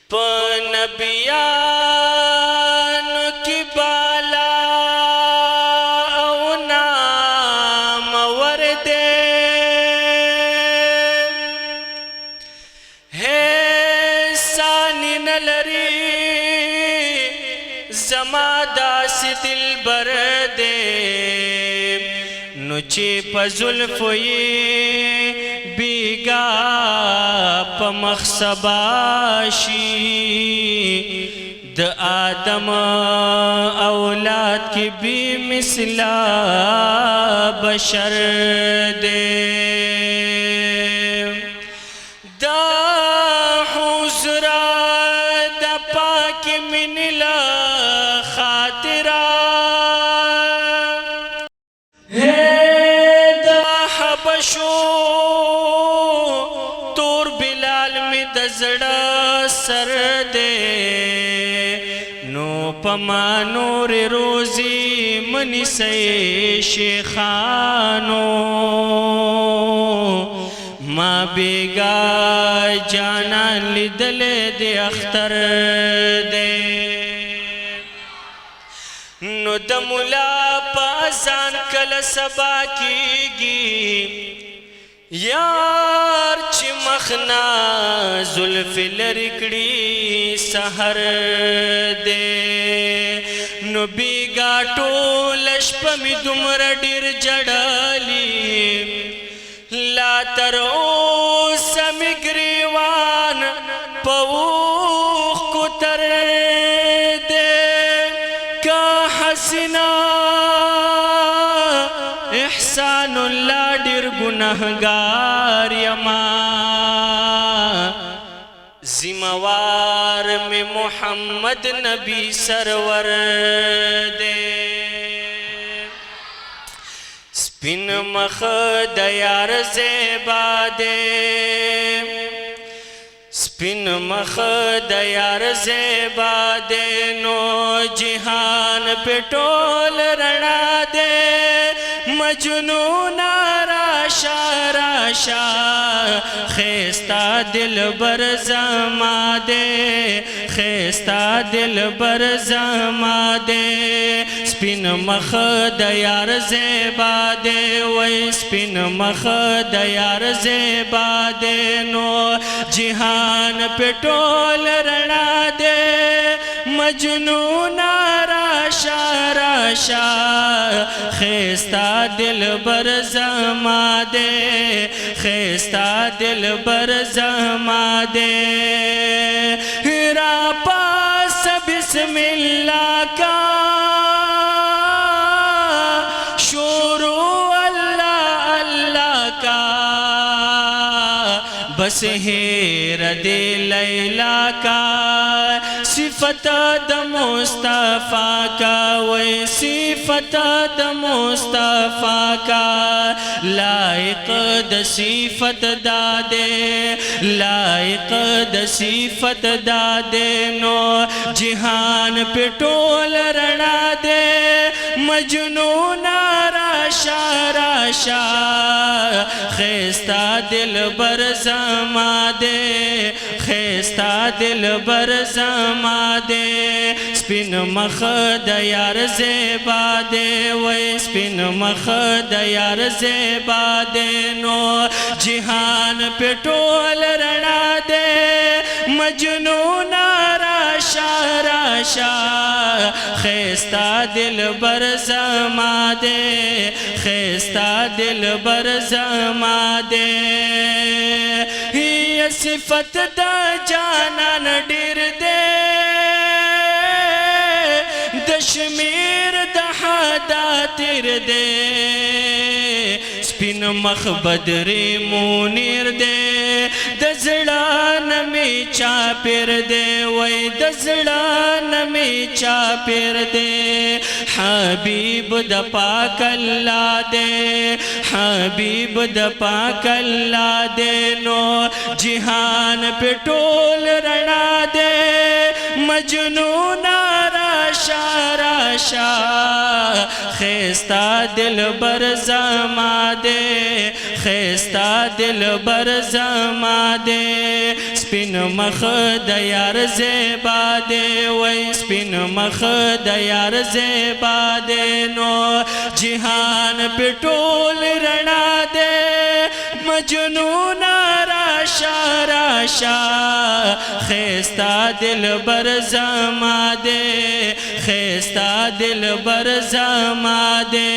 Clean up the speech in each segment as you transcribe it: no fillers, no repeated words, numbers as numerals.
नबियान की बाला औ नाम वरदे है सानी नलरी जमादास दिल बरदे नुचे पजुल्फोये बीगा पमखसबाशी द आदम औलाद की भी मिसला बशर दे दा हुजरा द पाक मिनला खातिरा है दा हबशो सर दे नो पमा नूर रोजी मनी से शेखानो माँ बेगा जाना लिदल दे अख्तर दे नो दमुला पासान कल सबा कीगी यार चिमखना जुल्फ लरकड़ी सहर दे नो बीगा टोलश पमी दुमर डिर जड़ाली ला तरो समिग्रीवान पवूख कुतर दे का हसीना एहसानुल्लाह डिर गुनहगार यमा जिम्मेवार में मोहम्मद नबी सरवर दे स्पिन मख दयार ज़ेबा दे स्पिन मख दयार ज़ेबा दे नो जिहान पे टोल रणा दे मजनूना राशा राशा खेस्ता दिल बर जमा दे खेस्ता दिल बर जमा दे स्पिन मख दयार ज़ेबा दे वही स्पिन मख दयार ज़ेबा दे नो जिहान पे टोल रणा दे मजनूना राशा राशा खेस्ता दिल बर जमा दे खेस्ता दिल बर जमा दे हीरा पास बिस्मिल्लाह का शुरू अल्लाह अल्लाह का बस हेर दे लैला का सिफत द मुस्तफ़ा का वही सिफत द मुस्तफ़ा का लायक द सिफत दादे लायक द सिफत दादे नो जिहान पे टोल रणा दे मजनूना राशा राशा खेस्ता दिल बर जमा दे खेस्ता दिल बर जमा दे स्पिन मख दयार ज़ेबा दे वही स्पिन मख दयार ज़ेबा दे नो जिहान पे टोल रणा दे मजनूना राशा राशा खेस्ता दिल बर जमा दे खेस्ता दिल बर जमा दे ये सिफत दा जानन डिर दे दशमीर दहादा तिर दे स्पिन मख बदरे मुनीर दे दजड़ा नमी चापिर दे वही दजड़ा नमी चापिर दे हबीब द पाक अल्लाह दे हबीब द पाक अल्लाह दे नो जिहान पे टोल रणा दे मजनूना राशा راشا راشا خیستا دل بر زما دے خیستا دل بر زما دے سپین مخ د یار زیبا دے وای سپین مخ د یار زیبا دے نو جہان پہ ٹول رنا دے مجنون راشا راشا خیستا دل بر زما دے خیستا دل بر زما دے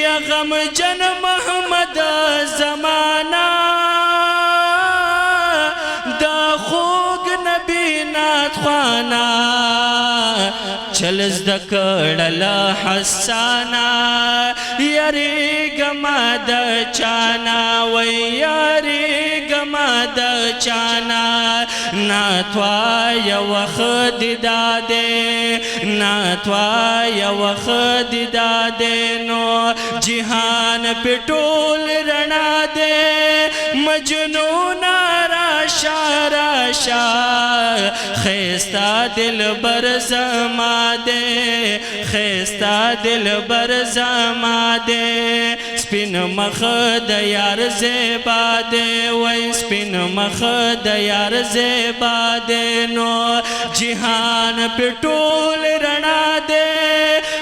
یا غم جن محمد زمانہ دا خوگ نبی نات خوانا چلز دا کڑل حسانا یاری گما دا چانا وی یاری گما دا چانا ناتوا یو خد دادے ناتوا یو خد دادے نو جہان پہ ٹول رنا دے مجنون راشا راشا خیستا دل بر زما دے خیستا دل بر زما دے سپین مخ د یار زیبا دے وای سپین مخ د یار زیبا دے نو جہان پہ ٹول رنا دے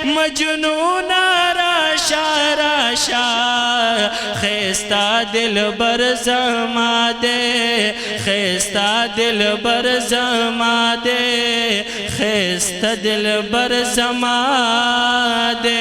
مجنون راشا راشا خیستا دل بر زما دے خیستا دل بر زما دے خیستا دل بر زما دے